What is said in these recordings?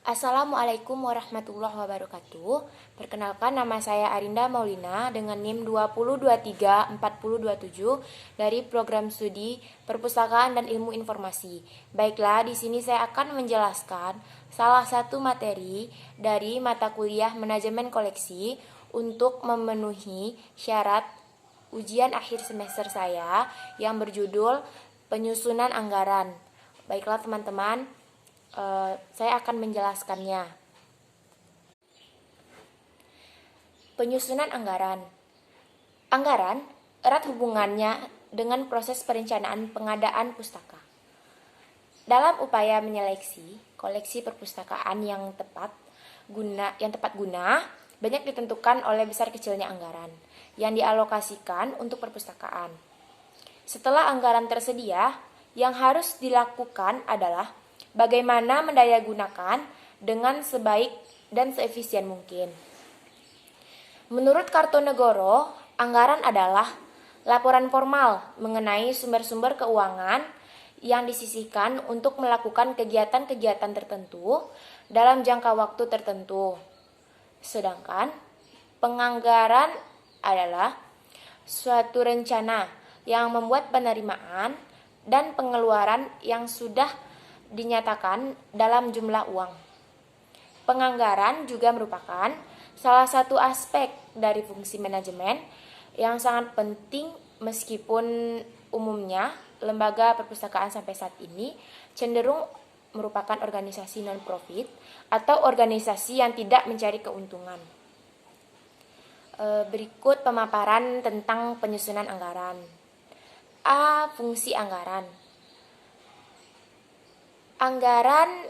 Assalamualaikum warahmatullahi wabarakatuh. Perkenalkan, nama saya Arinda Maulina dengan NIM 20234027 dari program studi Perpustakaan dan Ilmu Informasi. Baiklah, di sini saya akan menjelaskan salah satu materi dari mata kuliah Manajemen Koleksi untuk memenuhi syarat ujian akhir semester saya yang berjudul Penyusunan Anggaran. Baiklah teman-teman, saya akan menjelaskannya. Penyusunan anggaran. Anggaran erat hubungannya dengan proses perencanaan pengadaan pustaka. Dalam upaya menyeleksi koleksi perpustakaan yang tepat guna, banyak ditentukan oleh besar kecilnya anggaran yang dialokasikan untuk perpustakaan. Setelah anggaran tersedia, yang harus dilakukan adalah bagaimana mendayagunakan dengan sebaik dan seefisien mungkin. Menurut Kartonegoro, anggaran adalah laporan formal mengenai sumber-sumber keuangan yang disisihkan untuk melakukan kegiatan-kegiatan tertentu dalam jangka waktu tertentu. Sedangkan penganggaran adalah suatu rencana yang membuat penerimaan dan pengeluaran yang sudah dinyatakan dalam jumlah uang. Penganggaran juga merupakan salah satu aspek dari fungsi manajemen yang sangat penting, meskipun umumnya lembaga perpustakaan sampai saat ini cenderung merupakan organisasi non-profit atau organisasi yang tidak mencari keuntungan. Berikut pemaparan tentang penyusunan anggaran. A. Fungsi anggaran. Anggaran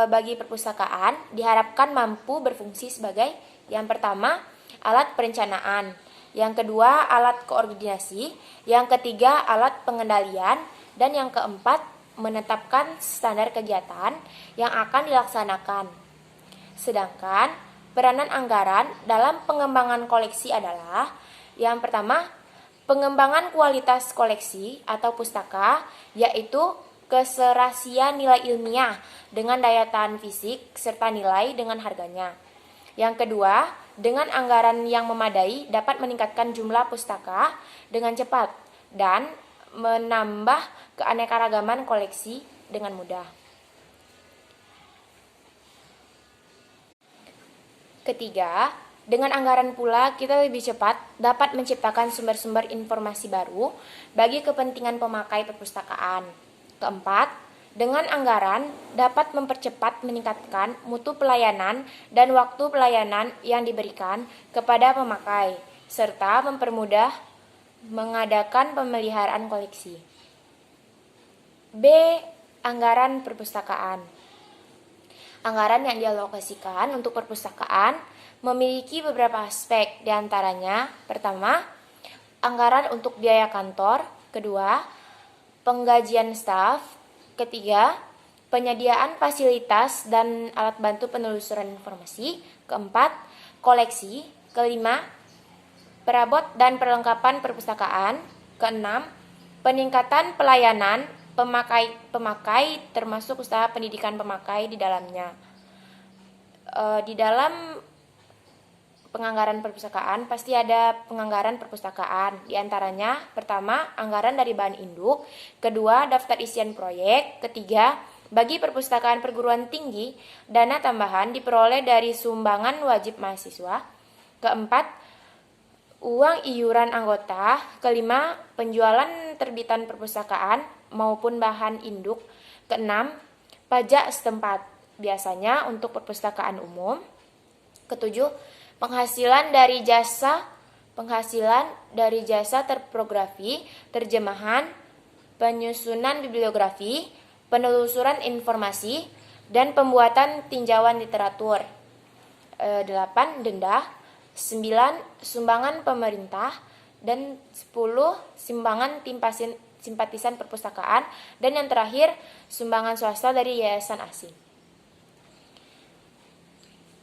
bagi perpustakaan diharapkan mampu berfungsi sebagai yang pertama, alat perencanaan, yang kedua, alat koordinasi, yang ketiga, alat pengendalian, dan yang keempat, menetapkan standar kegiatan yang akan dilaksanakan. Sedangkan peranan anggaran dalam pengembangan koleksi adalah yang pertama, pengembangan kualitas koleksi atau pustaka, yaitu keserasian nilai ilmiah dengan daya tahan fisik serta nilai dengan harganya. Yang kedua, dengan anggaran yang memadai dapat meningkatkan jumlah pustaka dengan cepat dan menambah keanekaragaman koleksi dengan mudah. Ketiga, dengan anggaran pula kita lebih cepat dapat menciptakan sumber-sumber informasi baru bagi kepentingan pemakai perpustakaan. Keempat, dengan anggaran dapat mempercepat meningkatkan mutu pelayanan dan waktu pelayanan yang diberikan kepada pemakai, serta mempermudah mengadakan pemeliharaan koleksi. B. Anggaran perpustakaan. Anggaran yang dialokasikan untuk perpustakaan memiliki beberapa aspek, diantaranya pertama, anggaran untuk biaya kantor, kedua, penggajian staf, ketiga, penyediaan fasilitas dan alat bantu penelusuran informasi, keempat, koleksi, kelima, perabot dan perlengkapan perpustakaan, keenam, peningkatan pelayanan pemakai termasuk usaha pendidikan pemakai di dalamnya. Di dalam penganggaran perpustakaan pasti ada penganggaran perpustakaan. Di antaranya pertama, anggaran dari bahan induk, kedua, daftar isian proyek, ketiga, bagi perpustakaan perguruan tinggi, dana tambahan diperoleh dari sumbangan wajib mahasiswa, keempat, uang iuran anggota, kelima, penjualan terbitan perpustakaan maupun bahan induk, keenam, pajak setempat, biasanya untuk perpustakaan umum, ketujuh, penghasilan dari jasa terprografi, terjemahan, penyusunan bibliografi, penelusuran informasi, dan pembuatan tinjauan literatur. 8. Denda, 9. Sumbangan pemerintah, dan 10. Sumbangan simpatisan perpustakaan, dan yang terakhir sumbangan swasta dari yayasan asing.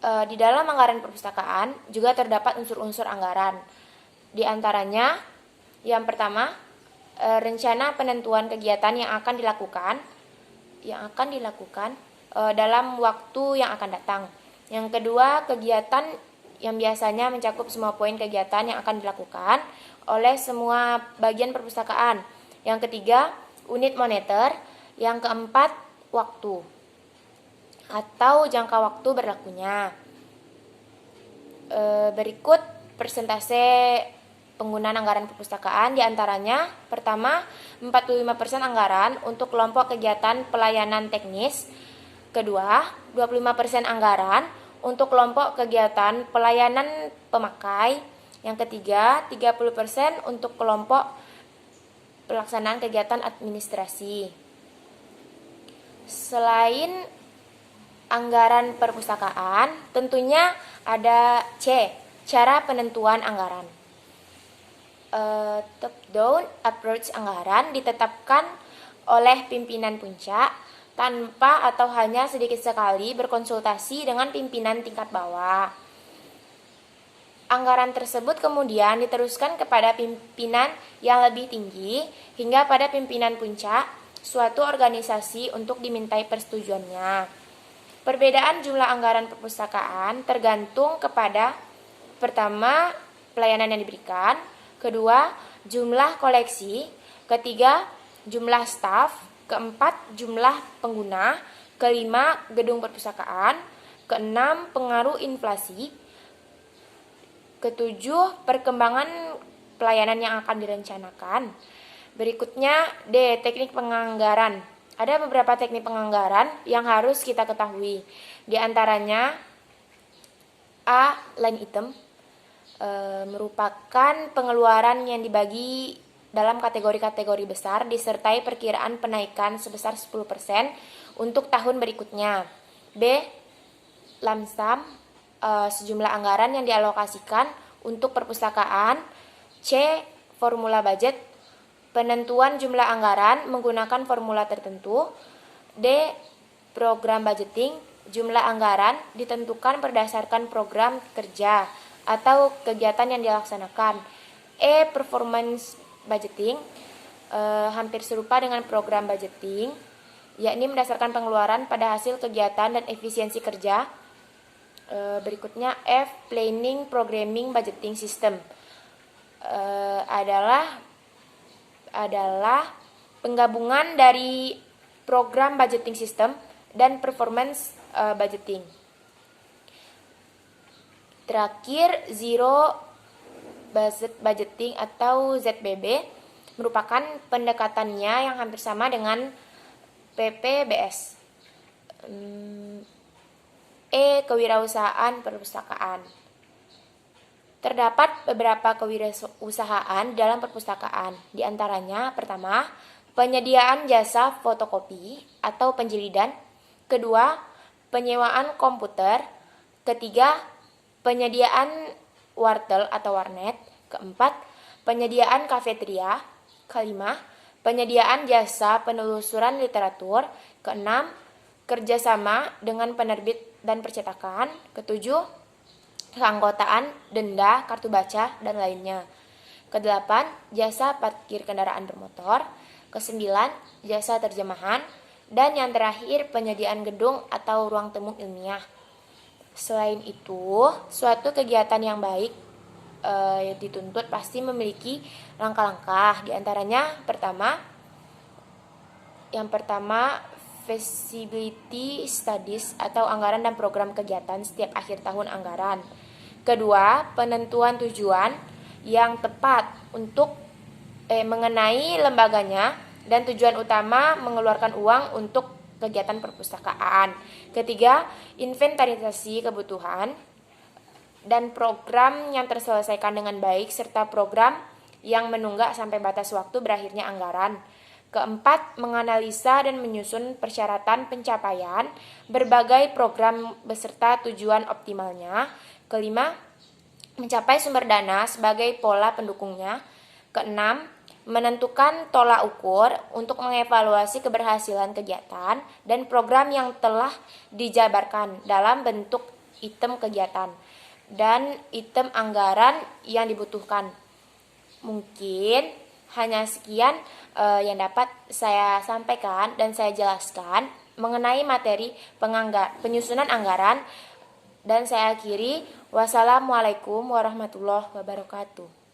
Di dalam anggaran perpustakaan juga terdapat unsur-unsur anggaran. Di antaranya, yang pertama, rencana penentuan kegiatan yang akan dilakukan dalam waktu yang akan datang. Yang kedua, kegiatan yang biasanya mencakup semua poin kegiatan yang akan dilakukan oleh semua bagian perpustakaan. Yang ketiga, unit monitor. Yang keempat, waktu atau jangka waktu berlakunya. Berikut persentase penggunaan anggaran perpustakaan, diantaranya pertama 45% anggaran untuk kelompok kegiatan pelayanan teknis, kedua 25% anggaran untuk kelompok kegiatan pelayanan pemakai, yang ketiga 30% untuk kelompok pelaksanaan kegiatan administrasi. Selain anggaran perpustakaan, tentunya ada C, cara penentuan anggaran. Top-down approach anggaran ditetapkan oleh pimpinan puncak tanpa atau hanya sedikit sekali berkonsultasi dengan pimpinan tingkat bawah. Anggaran tersebut kemudian diteruskan kepada pimpinan yang lebih tinggi hingga pada pimpinan puncak suatu organisasi untuk dimintai persetujuannya. Perbedaan jumlah anggaran perpustakaan tergantung kepada pertama, pelayanan yang diberikan, kedua, jumlah koleksi, ketiga, jumlah staf, keempat, jumlah pengguna, kelima, gedung perpustakaan, keenam, pengaruh inflasi, ketujuh, perkembangan pelayanan yang akan direncanakan. Berikutnya, D, teknik penganggaran. Ada beberapa teknik penganggaran yang harus kita ketahui. Di antaranya, A, line item, merupakan pengeluaran yang dibagi dalam kategori-kategori besar disertai perkiraan penaikan sebesar 10% untuk tahun berikutnya. B, lump sum, sejumlah anggaran yang dialokasikan untuk perpustakaan. C, formula budget, penentuan jumlah anggaran menggunakan formula tertentu. D, program budgeting, jumlah anggaran ditentukan berdasarkan program kerja atau kegiatan yang dilaksanakan. E, performance budgeting, hampir serupa dengan program budgeting, yakni berdasarkan pengeluaran pada hasil kegiatan dan efisiensi kerja. Berikutnya F, planning programming budgeting system, adalah penggabungan dari program budgeting system dan performance budgeting. Terakhir, zero based budgeting atau ZBB merupakan pendekatannya yang hampir sama dengan PPBS. E, kewirausahaan perpustakaan. Terdapat beberapa kewirausahaan dalam perpustakaan. Di antaranya, pertama, penyediaan jasa fotokopi atau penjilidan. Kedua, penyewaan komputer. Ketiga, penyediaan wartel atau warnet. Keempat, penyediaan kafeteria. Kelima, penyediaan jasa penelusuran literatur. Keenam, kerjasama dengan penerbit dan percetakan. Ketujuh, keanggotaan, denda, kartu baca, dan lainnya. Kedelapan, jasa parkir kendaraan bermotor. Kesembilan, jasa terjemahan. Dan yang terakhir, penyediaan gedung atau ruang temu ilmiah. Selain itu, suatu kegiatan yang baik dituntut pasti memiliki langkah-langkah. Di antaranya, yang pertama, feasibility studies atau anggaran dan program kegiatan setiap akhir tahun anggaran. Kedua, penentuan tujuan yang tepat untuk mengenai lembaganya dan tujuan utama mengeluarkan uang untuk kegiatan perpustakaan. Ketiga, inventarisasi kebutuhan dan program yang terselesaikan dengan baik serta program yang menunggak sampai batas waktu berakhirnya anggaran. Keempat, menganalisa dan menyusun persyaratan pencapaian berbagai program beserta tujuan optimalnya. Kelima, mencapai sumber dana sebagai pola pendukungnya. Keenam, menentukan tolak ukur untuk mengevaluasi keberhasilan kegiatan dan program yang telah dijabarkan dalam bentuk item kegiatan dan item anggaran yang dibutuhkan. Mungkin hanya sekian yang dapat saya sampaikan dan saya jelaskan. mengenai materi penyusunan anggaran. Dan saya akhiri, wassalamualaikum warahmatullahi wabarakatuh.